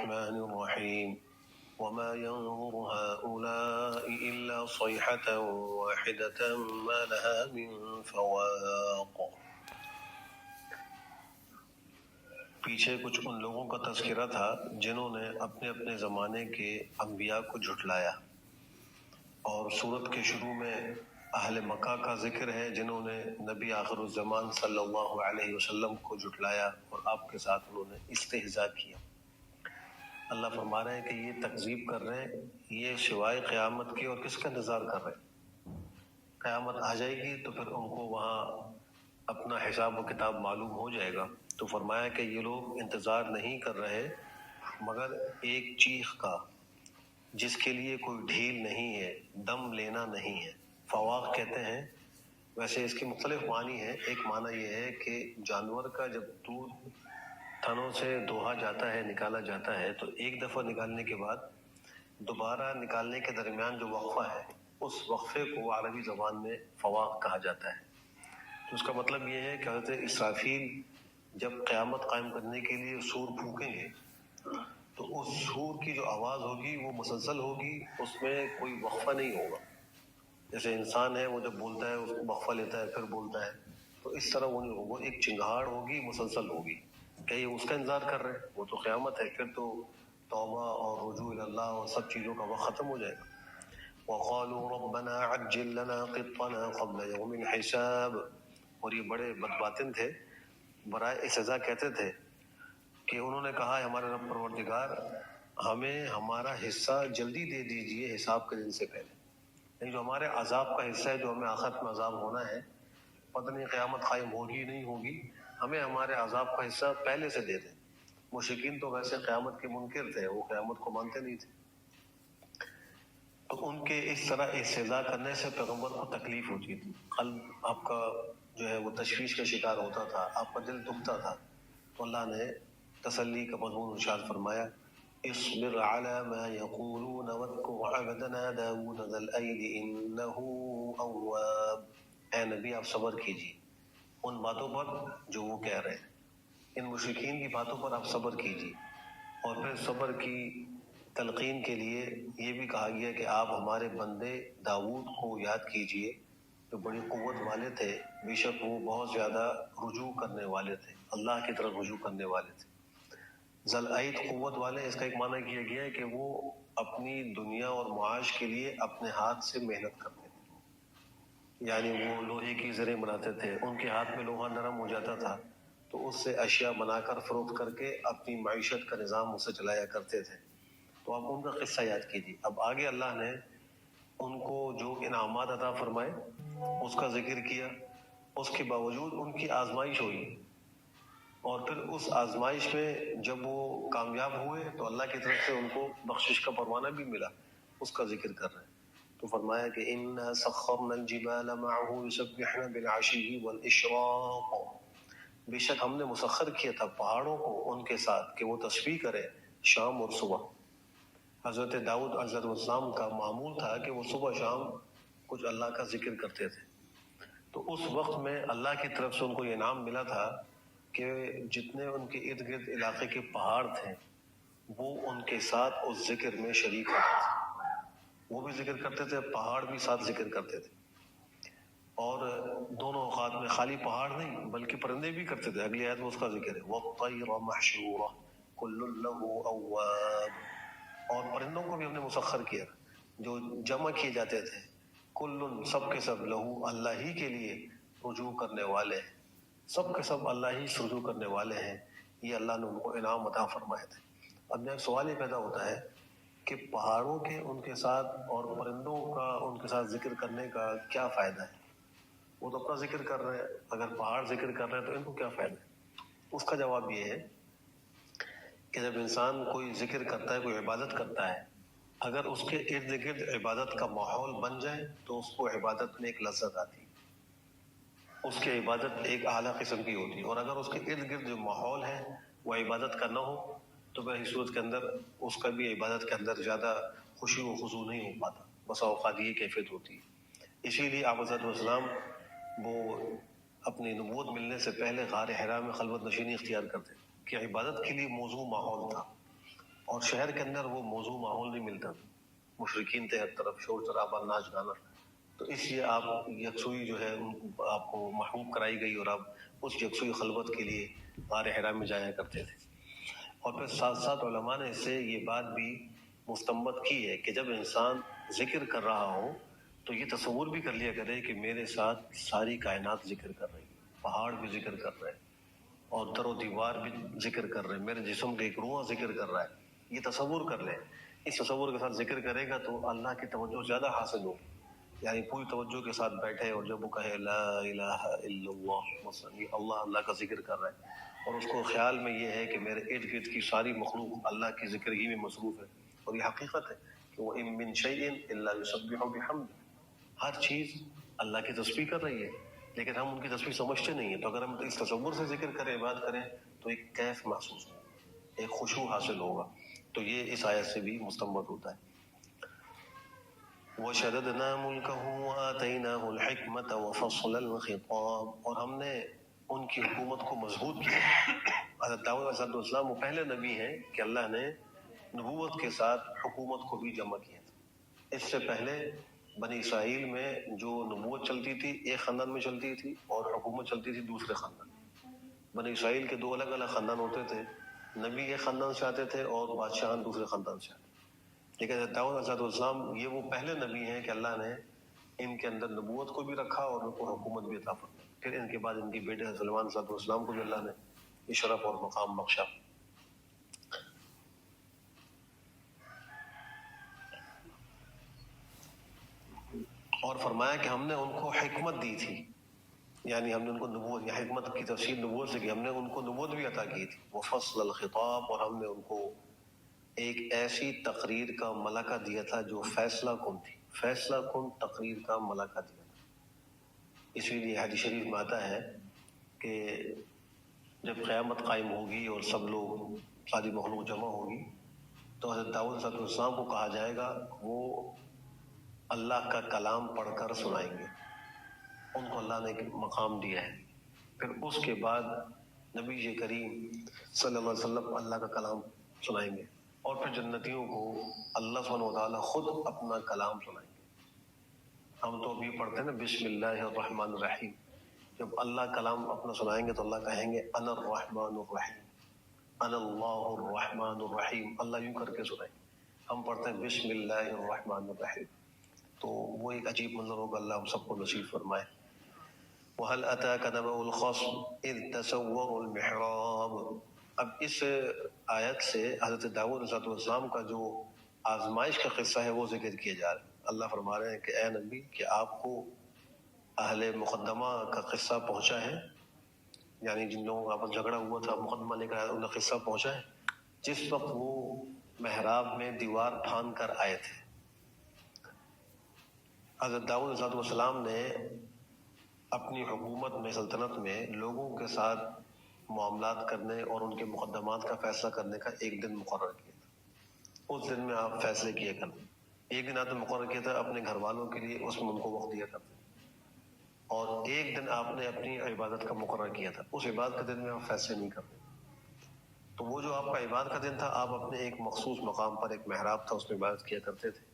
الرحمن الرحيم وما ينظر هؤلاء إلا صيحة واحدة ما لها من فواق۔ پیچھے کچھ ان لوگوں کا تذکرہ تھا جنہوں نے اپنے اپنے زمانے کے انبیاء کو جھٹلایا، اور سورت کے شروع میں اہل مکہ کا ذکر ہے جنہوں نے نبی آخر الزمان صلی اللہ علیہ وسلم کو جھٹلایا اور آپ کے ساتھ انہوں نے استہزاء کیا۔ اللہ فرما رہے ہیں کہ یہ تکذیب کر رہے ہیں، یہ سوائے قیامت کے اور کس کا انتظار کر رہے ہیں؟ قیامت آ جائے گی تو پھر ان کو وہاں اپنا حساب و کتاب معلوم ہو جائے گا۔ تو فرمایا کہ یہ لوگ انتظار نہیں کر رہے مگر ایک چیخ کا جس کے لیے کوئی ڈھیل نہیں ہے، دم لینا نہیں ہے۔ فواق کہتے ہیں، ویسے اس کے مختلف معنی ہیں۔ ایک معنی یہ ہے کہ جانور کا جب دودھ تھنوں سے دوہا جاتا ہے، نکالا جاتا ہے، تو ایک دفعہ نکالنے کے بعد دوبارہ نکالنے کے درمیان جو وقفہ ہے، اس وقفے کو عربی زبان میں فواق کہا جاتا ہے۔ تو اس کا مطلب یہ ہے کہ حضرت اسرافیل جب قیامت قائم کرنے کے لیے سور پھونکیں گے تو اس سور کی جو آواز ہوگی وہ مسلسل ہوگی، اس میں کوئی وقفہ نہیں ہوگا۔ جیسے انسان ہے، وہ جب بولتا ہے اس کو وقفہ لیتا ہے پھر بولتا ہے، تو اس طرح وہ نہیں ہوگا، ایک چنگاڑ ہوگی، مسلسل ہوگی۔ کیا یہ اس کا انتظار کر رہے ہیں؟ وہ تو قیامت ہے، پھر تو توبہ اور رجوع اللہ اور سب چیزوں کا وقت ختم ہو جائے گا۔ وَقَالُوا رَبَّنَا عَجِّل لَنَا قِطَّنَا قَبْلَ يَوْمِ الْحِسَابِ، اور یہ بڑے بدباطن تھے، برائے سزا کہتے تھے کہ انہوں نے کہا ہمارے رب پروردگار ہمیں ہمارا حصہ جلدی دے دیجئے حساب کے دن سے پہلے، یعنی جو ہمارے عذاب کا حصہ ہے، جو ہمیں آخرت میں عذاب ہونا ہے، پتہ نہیں قیامت قائم ہوگی نہیں ہوگی، ہمیں ہمارے عذاب کا حصہ پہلے سے دے دیں۔ مشرکین تو ویسے قیامت کے منکر تھے، وہ قیامت کو مانتے نہیں تھے، تو ان کے اس طرح استہزاء کرنے سے پیغمبر کو تکلیف ہوتی تھی، قلب آپ کا جو ہے وہ تشویش کا شکار ہوتا تھا، آپ کا دل دکھتا تھا۔ تو اللہ نے تسلی کا مضمون ارشاد فرمایا، اصبر على ما يقولون واذكر عبدنا داود ذا الأيد إنه أواب۔ اے نبی آپ صبر کیجیے ان باتوں پر جو وہ کہہ رہے ہیں، ان مشرکین کی باتوں پر آپ صبر کیجیے۔ اور پھر صبر کی تلقین کے لیے یہ بھی کہا گیا کہ آپ ہمارے بندے داؤد کو یاد کیجیے، جو بڑی قوت والے تھے، بے شک وہ بہت زیادہ رجوع کرنے والے تھے، اللہ کی طرف رجوع کرنے والے تھے۔ ذوالعید قوت والے، اس کا ایک معنی کیا گیا ہے کہ وہ اپنی دنیا اور معاش کے لیے اپنے ہاتھ سے محنت کرتے تھے، یعنی وہ لوہے کی زریں بناتے تھے، ان کے ہاتھ میں لوہا نرم ہو جاتا تھا تو اس سے اشیاء بنا کر فروخت کر کے اپنی معیشت کا نظام اسے چلایا کرتے تھے۔ تو آپ ان کا قصہ یاد کیجیے۔ اب آگے اللہ نے ان کو جو انعامات عطا فرمائے اس کا ذکر کیا، اس کے باوجود ان کی آزمائش ہوئی، اور پھر اس آزمائش میں جب وہ کامیاب ہوئے تو اللہ کی طرف سے ان کو بخشش کا پروانہ بھی ملا، اس کا ذکر کر رہے ہیں۔ تو فرمایا کہ اِنَّا سَخَّرْنَا الْجِبَالَ مَعَهُ يُسَبِّحْنَ بِالْعَشِيِّ وَالْإِشْرَاقِ، بے شک ہم نے مسخر کیا تھا پہاڑوں کو ان کے ساتھ کہ وہ تسبیح کرے شام اور صبح۔ حضرت داؤد علیہ السلام کا معمول تھا کہ وہ صبح شام کچھ اللہ کا ذکر کرتے تھے، تو اس وقت میں اللہ کی طرف سے ان کو یہ انعام ملا تھا کہ جتنے ان کے ارد گرد علاقے کے پہاڑ تھے وہ ان کے ساتھ اس ذکر میں شریک ہوتے تھے، وہ بھی ذکر کرتے تھے، پہاڑ بھی ساتھ ذکر کرتے تھے، اور دونوں اوقات میں خالی پہاڑ نہیں بلکہ پرندے بھی کرتے تھے۔ اگلی آیت میں اس کا ذکر ہے، وَالطَّيْرَ مَحْشُورَةً كُلٌّ لَّهُ أَوَّابٌ، اور پرندوں کو بھی ہم نے مسخر کیا جو جمع کیے جاتے تھے، کلن سب کے سب، لہو اللہ ہی کے لیے، رجوع کرنے والے ہیں، سب کے سب اللہ ہی سے رجوع کرنے والے ہیں۔ یہ اللہ نے ان کو انعام عطا فرمائے تھے۔ اب یہاں سوال یہ پیدا ہوتا ہے کہ پہاڑوں کے ان کے ساتھ اور پرندوں کا ان کے ساتھ ذکر کرنے کا کیا فائدہ ہے؟ وہ تو اپنا ذکر کر رہے ہیں، اگر پہاڑ ذکر کر رہے ہیں تو ان کو کیا فائدہ ہے؟ اس کا جواب یہ ہے کہ جب انسان کوئی ذکر کرتا ہے، کوئی عبادت کرتا ہے، اگر اس کے ارد گرد عبادت کا ماحول بن جائے تو اس کو عبادت میں ایک لذت آتی ہے، اس کی عبادت ایک اعلیٰ قسم کی ہوتی ہے۔ اور اگر اس کے ارد گرد جو ماحول ہے وہ عبادت کا نہ ہو تو پھر اس صورت کے اندر اس کا بھی عبادت کے اندر زیادہ خوشی و خضوع نہیں ہو پاتا، بسا اوقات یہ کیفیت ہوتی ہے۔ اسی لیے آپ حضرت والسلام وہ اپنی نبوت ملنے سے پہلے غار حرا میں خلوت نشینی اختیار کرتے کہ عبادت کے لیے موزوں ماحول تھا، اور شہر کے اندر وہ موضوع ماحول نہیں ملتا، مشرکین تھے ہر طرف، شور شرابہ، ناچ گانا، تو اس لیے آپ یکسوئی جو ہے آپ کو محبوب کرائی گئی اور آپ اس یکسوئی خلوت کے لیے غار حرا میں جایا کرتے تھے۔ اور پھر ساتھ ساتھ علماء نے اس سے یہ بات بھی مستنبط کی ہے کہ جب انسان ذکر کر رہا ہو تو یہ تصور بھی کر لیا کرے کہ میرے ساتھ ساری کائنات ذکر کر رہی ہے، پہاڑ بھی ذکر کر رہے ہیں اور در و دیوار بھی ذکر کر رہے ہیں، میرے جسم کا ایک روح ذکر کر رہا ہے، یہ تصور کر لیں۔ اس تصور کے ساتھ ذکر کرے گا تو اللہ کی توجہ زیادہ حاصل ہوگی، یعنی پوری توجہ کے ساتھ بیٹھے اور جب وہ کہے لا الہ الا اللہ، اللہ اللہ کا ذکر کر رہا ہے اور اس کو خیال میں یہ ہے کہ میرے ارد گرد کی ساری مخلوق اللہ کی ذکر ہی میں مصروف ہے، اور یہ حقیقت ہے کہ وہ ان من شیء الا یسبح بحمد، ہر چیز اللہ کی تسبیح کر رہی ہے، لیکن ہم ان کی تسبیح سمجھتے نہیں ہیں۔ تو اگر ہم اس تصور سے ذکر کریں، بات کریں، تو ایک کیف محسوس ہوگا، ایک خشوع حاصل ہوگا۔ تو یہ اس آیت سے بھی مستنبط ہوتا ہے۔ وَشَدَدْنَا مُلْكَهُ وَآتَيْنَاهُ الْحِكْمَةَ وَفَصْلَ الْخِطَابِ، اور ہم نے ان کی حکومت کو مضبوط کیا۔ حضرت داؤد علیہ السلام وہ پہلے نبی ہیں کہ اللہ نے نبوت کے ساتھ حکومت کو بھی جمع کیا تھا۔ اس سے پہلے بنی اسرائیل میں جو نبوت چلتی تھی ایک خاندان میں چلتی تھی اور حکومت چلتی تھی دوسرے خاندان میں۔ بنی اسرائیل کے دو الگ الگ خاندان ہوتے تھے، نبی ایک خاندان سے آتے تھے اور بادشاہ دوسرے خاندان سے آتے تھے۔ لیکن حضرت داؤد علیہ السلام یہ وہ پہلے نبی ہیں کہ اللہ نے ان کے اندر نبوت کو بھی رکھا اور ان کو حکومت بھی عطا فرمائی۔ پھر ان کے بعد ان کی بیٹے حضرت سلیمان علیہ السلام کو بھی اللہ نے یہ شرف اور مقام بخشا۔ اور فرمایا کہ ہم نے ان کو حکمت دی تھی، یعنی ہم نے ان کو نبوت یا حکمت کی تفسیر نبوت سے کی، ہم نے ان کو نبوت بھی عطا کی تھی۔ وفصل الخطاب، اور ہم نے ان کو ایک ایسی تقریر کا ملکہ دیا تھا جو فیصلہ کن تھی، فیصلہ کن تقریر کا ملکہ دیا تھا۔ اسی لیے حدیث شریف میں آتا ہے کہ جب قیامت قائم ہوگی اور سب لوگ، ساری مخلوق جمع ہوگی، تو حضرت داؤد علیہ السلام کو کہا جائے گا وہ اللہ کا کلام پڑھ کر سنائیں گے، ان کو اللہ نے ایک مقام دیا ہے۔ پھر اس کے بعد نبی کریم صلی اللہ علیہ وسلم اللہ کا کلام سنائیں گے، اور پھر جنتیوں کو اللہ سبحانہ وتعالیٰ خود اپنا کلام سنائیں گے۔ ہم تو ابھی پڑھتے ہیں نا بسم اللہ الرحمن الرحیم، جب اللہ کلام اپنا سنائیں گے تو اللہ کہیں گے انا الرحمن الرحیم، انا اللہ الرحمن الرحیم، اللہ یوں کر کے سنائیں گے۔ ہم پڑھتے ہیں بسم اللہ الرحمن الرحیم، تو وہ ایک عجیب منظر ہوگا، اللہ ہم سب کو نصیب فرمائے۔ وَهَلْ أَتَاكَ نَبَأُ الْخَصْمِ إِذْ تَسَوَّرُوا الْمِحْرَابَ، اب اس آیت سے حضرت داؤد علیہ السلام کا جو آزمائش کا قصہ ہے وہ ذکر کیا جا رہا ہے۔ اللہ فرما رہے ہیں کہ اے نبی، کہ آپ کو اہل مقدمہ کا قصہ پہنچا ہے، یعنی جن لوگوں کا آپس جھگڑا ہوا تھا، مقدمہ لے کر آیا، ان کا قصہ پہنچا ہے، جس وقت وہ محراب میں دیوار پھاند کر آئے تھے۔ حضرت داؤد علیہ السلام نے اپنی حکومت میں، سلطنت میں لوگوں کے ساتھ معاملات کرنے اور ان کے مقدمات کا فیصلہ کرنے کا ایک دن مقرر کیا تھا۔ اس دن میں آپ فیصلے کیا کرتے، ایک دن آپ نے مقرر کیا تھا اپنے گھر والوں کے لیے، اس میں ان کو وقت دیا کرتے، اور ایک دن آپ نے اپنی عبادت کا مقرر کیا تھا، اس عبادت کے دن میں آپ فیصلے نہیں کرتے۔ تو وہ جو آپ کا عبادت کا دن تھا، آپ اپنے ایک مخصوص مقام پر، ایک محراب تھا، اس میں عبادت کیا کرتے تھے۔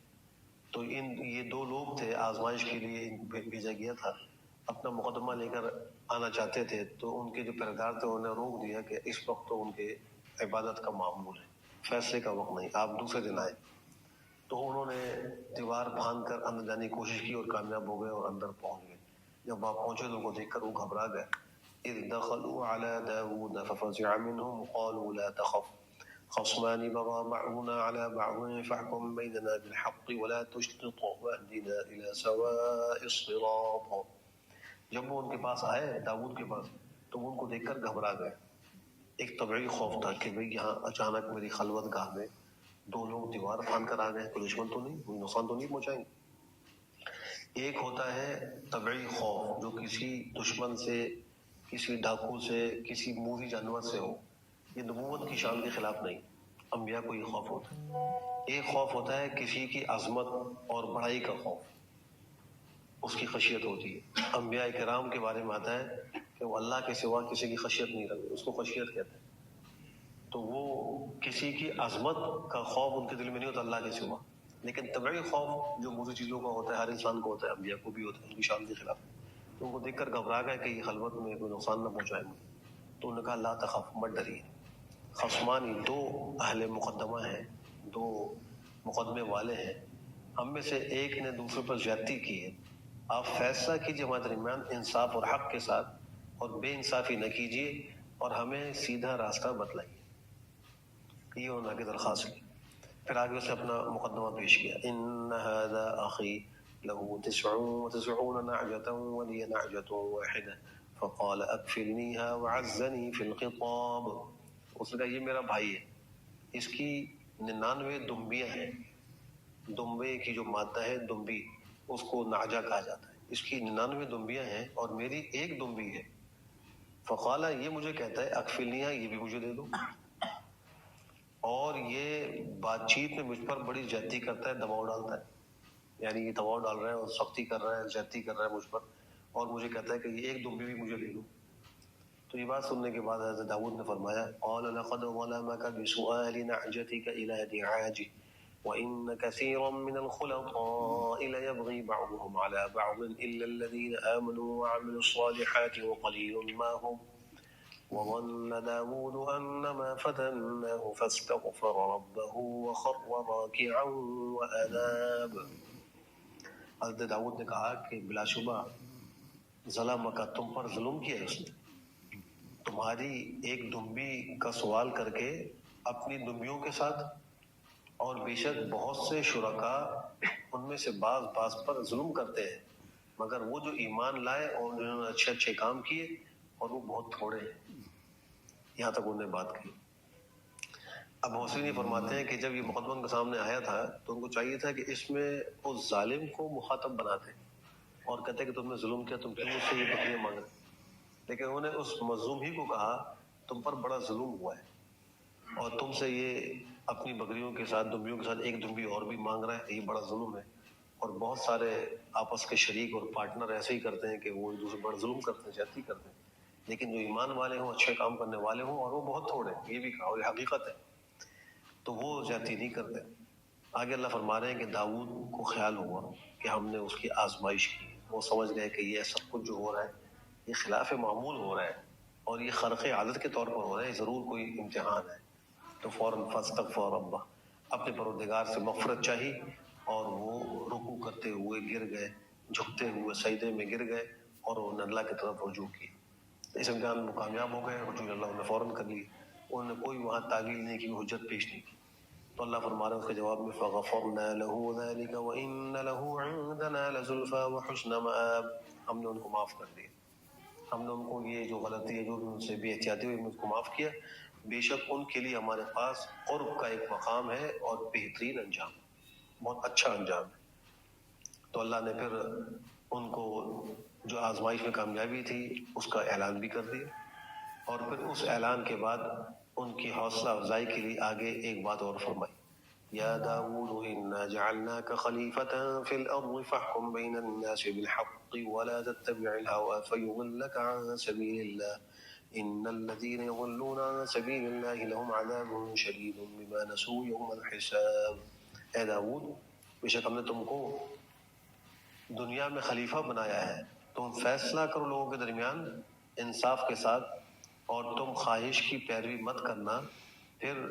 تو یہ دو لوگ تھے آزمائش کے لیے بھیجا گیا تھا، اپنا مقدمہ لے کر آنا چاہتے تھے، تو ان کے جو پہریدار تھے انہوں نے روک دیا کہ اس وقت تو ان کے عبادت کا معمول ہے، فیصلے کا وقت نہیں، آپ دوسرے دن آئے۔ تو انہوں نے دیوار پھاند کر اندر جانے کی کوشش کی اور کامیاب ہو گئے اور اندر پہنچ گئے۔ جب آپ پہنچے تو ان کو دیکھ کر وہ گھبرا گئے۔ اذ دخلوا على داود ففزع منهم قالوا لا تخف خصمان بغى بعضنا على بعض فاحكم بيننا بالحق ولا تشطط واهدنا الى سواء الصراط۔ جب وہ ان کے پاس آئے، داؤد کے پاس، تو وہ ان کو دیکھ کر گھبرا گئے۔ ایک طبعی خوف تھا کہ بھئی یہاں اچانک میری خلوت گاہ میں دو لوگ دیوار پھاند کر آ گئے، کوئی دشمن تو نہیں، کوئی نقصان تو نہیں پہنچائیں گے۔ ایک ہوتا ہے طبعی خوف جو کسی دشمن سے، کسی ڈاکو سے، کسی موذی جانور سے ہو، یہ نبوت کی شان کے خلاف نہیں، انبیاء کو یہ خوف ہوتا ہے۔ ایک خوف ہوتا ہے کسی کی عظمت اور بڑائی کا خوف، اس کی خشیت ہوتی ہے۔ انبیاء کرام کے بارے میں آتا ہے کہ وہ اللہ کے سوا کسی کی خشیت نہیں رکھتے، اس کو خشیت کہتے ہیں۔ تو وہ کسی کی عظمت کا خوف ان کے دل میں نہیں ہوتا اللہ کے سوا، لیکن طبعی خوف جو بری چیزوں کا ہوتا ہے ہر انسان کو ہوتا ہے، انبیاء کو بھی ہوتا ہے ان کی شان کے خلاف، تو ان کو دیکھ کر گھبرا گئے کہ یہ خلوت میں کوئی نقصان نہ پہنچائے مجھے، تو انہوں نے کہا لا تخف، مت ڈریے۔ خصمانی، دو اہل مقدمہ ہیں، دو مقدمے والے ہیں، ہم میں سے ایک نے دوسرے پر زیادتی کی ہے، آپ فیصلہ کیجیے ہمارے درمیان انصاف اور حق کے ساتھ، اور بے انصافی نہ کیجیے اور ہمیں سیدھا راستہ بتلائیے۔ یہ انہوں نے درخواست کی۔ پھر آگے اسے اپنا مقدمہ پیش کیا، ان هذا اخی له 99 نعجة ولي نعجة واحدة فقال اكفلنيها وعزني في الخطاب۔ اس نے کہا یہ میرا بھائی ہے، اس کی 99 دمبیاں ہیں، دمبے کی جو مادہ ہے دمبی، اس کو نعجہ کہا جاتا ہے، اس کی 99 دمبیاں ہیں اور میری ایک دمبی ہے۔ فقال، یہ مجھے کہتا ہے اکفلنیہا، یہ بھی مجھے دے دو، اور یہ بات چیت میں مجھ پر بڑی زیادتی کرتا ہے، دباؤ ڈالتا ہے، یعنی یہ دباؤ ڈال رہا ہے اور سختی کر رہا ہے، زیادتی کر رہا ہے مجھ پر، اور مجھے کہتا ہے کہ یہ ایک دمبی بھی مجھے دے دو۔ تو یہ بات سننے کے بعد حضرت داؤد نے فرمایا، قال لقد ظلمك بسؤال نعجتك إلى نعاجه وإن كثيرا من الخلطاء ليبغي بعضهم على بعض إلا الذين آمنوا وعملوا الصالحات وقليل ما هم وظن داود أنما فتناه فاستغفر ربه وخر راكعا وأناب۔ حضرت داؤد نے کہا کہ بلا شبہ ظلمک، تم پر ظلم کیا ہے اس نے، تمہاری ایک دمبی کا سوال کر کے اپنی دمبیوں کے ساتھ، اور بے شک بہت سے شرکا ان میں سے بعض پر ظلم کرتے ہیں، مگر وہ جو ایمان لائے اور جنہوں نے اچھے اچھے کام کیے، اور وہ بہت تھوڑے ہیں۔ یہاں تک انہوں نے بات کی۔ اب حسین یہ فرماتے ہیں کہ جب یہ مقدمہ ان کے سامنے آیا تھا تو ان کو چاہیے تھا کہ اس میں اس ظالم کو مخاطب بناتے اور کہتے کہ تم نے ظلم کیا، تم کیوں مجھ سے یہ بکریاں مانگ رہے، لیکن انہوں نے اس مظلوم ہی کو کہا تم پر بڑا ظلم ہوا ہے اور تم سے یہ اپنی بکریوں کے ساتھ دمبیوں کے ساتھ ایک دمبی اور بھی مانگ رہا ہے، یہ بڑا ظلم ہے۔ اور بہت سارے آپس کے شریک اور پارٹنر ایسے ہی کرتے ہیں کہ وہ ایک دوسرے پر ظلم کرتے ہیں، زیادتی کرتے ہیں، لیکن جو ایمان والے ہوں، اچھے کام کرنے والے ہوں، اور وہ بہت تھوڑے ہیں، یہ بھی کہا، اور یہ حقیقت ہے، تو وہ زیادتی نہیں کرتے۔ آگے اللہ فرما رہے ہیں کہ داؤد کو خیال ہوا کہ ہم نے اس کی آزمائش کی، وہ سمجھ گئے کہ یہ سب کچھ جو ہو رہا ہے یہ خلاف معمول ہو رہا ہے اور یہ خرق عادت کے طور پر ہو رہا ہے، ضرور کوئی امتحان ہے، تو فوراً فاستغفر ربہ، اپنے پروردگار سے مغفرت چاہی، اور وہ رکوع کرتے ہوئے گر گئے، جھکتے ہوئے سجدے میں گر گئے، اور انہوں نے اللہ کی طرف رجوع کی۔ اس امتحان میں کامیاب ہو گئے، رجوع اللہ نے فوراً کر لی، انہوں نے کوئی وہاں تعویل نہیں کی، حجت پیش نہیں کی۔ تو اللہ فرما رہے ہیں اس کے جواب میں فغفرنا له ذلك وان له عندنا لزلفى وحسن مآب، ہم نے ان کو معاف کر دیا، ہم نے ان کو یہ جو غلطی ہے جو بھی ان سے بے احتیاطی ہوئی ان کو معاف کیا، بے شک ان کے لیے ہمارے پاس قرب کا ایک مقام ہے اور بہترین انجام، بہت اچھا انجام ہے۔ تو اللہ نے پھر ان کو جو آزمائش میں کامیابی تھی اس کا اعلان بھی کر دیا، اور پھر اس اعلان کے بعد ان کی حوصلہ افزائی کے لیے آگے ایک بات اور فرمائی، یا داود انا جعلناك خلیفة في الارض فاحكم بين الناس بالحق ولا تتبع الهوى فيضلك عن سبيل الله ان الذين يضلون عن سبيل الله لهم عذاب شديد بما نسوا يوم الحساب۔ اے داود، بے شک ہم نے تم کو دنیا میں خلیفہ بنایا ہے، تم فیصلہ کرو لوگوں کے درمیان انصاف کے ساتھ، اور تم خواہش کی پیروی مت کرنا، پھر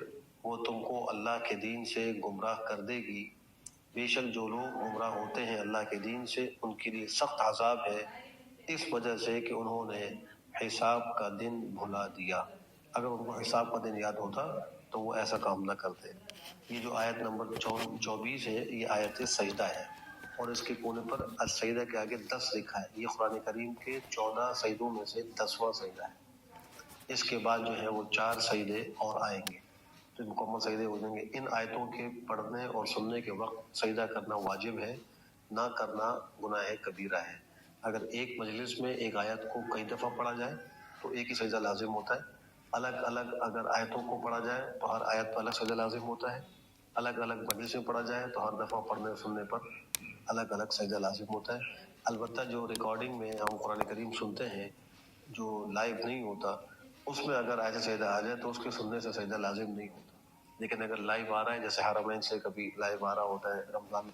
وہ تم کو اللہ کے دین سے گمراہ کر دے گی۔ بے شک جو لوگ گمراہ ہوتے ہیں اللہ کے دین سے ان کے لیے سخت عذاب ہے، اس وجہ سے کہ انہوں نے حساب کا دن بھلا دیا۔ اگر ان کو حساب کا دن یاد ہوتا تو وہ ایسا کام نہ کرتے۔ یہ جو آیت نمبر 24 ہے یہ آیت سجدہ ہے، اور اس کے کونے پر السجدہ کے آگے 10 لکھا ہے، یہ قرآن کریم کے 14 سجدوں میں سے 10واں سجدہ ہے۔ اس کے بعد جو ہے وہ 4 سجدے اور آئیں گے تو مکمل سجدے ہو جائیں گے۔ ان آیتوں کے پڑھنے اور سننے کے وقت سجدہ کرنا واجب ہے، نہ کرنا گناہ کبیرہ ہے۔ اگر ایک مجلس میں ایک آیت کو کئی دفعہ پڑھا جائے تو ایک ہی سجدہ لازم ہوتا ہے، الگ الگ اگر آیتوں کو پڑھا جائے تو ہر آیت پر الگ سجدہ لازم ہوتا ہے، الگ الگ مجلس میں پڑھا جائے تو ہر دفعہ پڑھنے اور سننے پر الگ الگ سجدہ لازم ہوتا ہے۔ البتہ جو ریکارڈنگ میں ہم قرآن کریم سنتے ہیں جو لائیو نہیں ہوتا، اس میں اگر آیت سجدہ آ جائے تو اس کے سننے سے سجدہ لازم نہیں ہوتا۔ لیکن اگر لائیو آ رہا ہے، جیسے حرمین سے کبھی لائیو آ رہا ہوتا ہے رمضان میں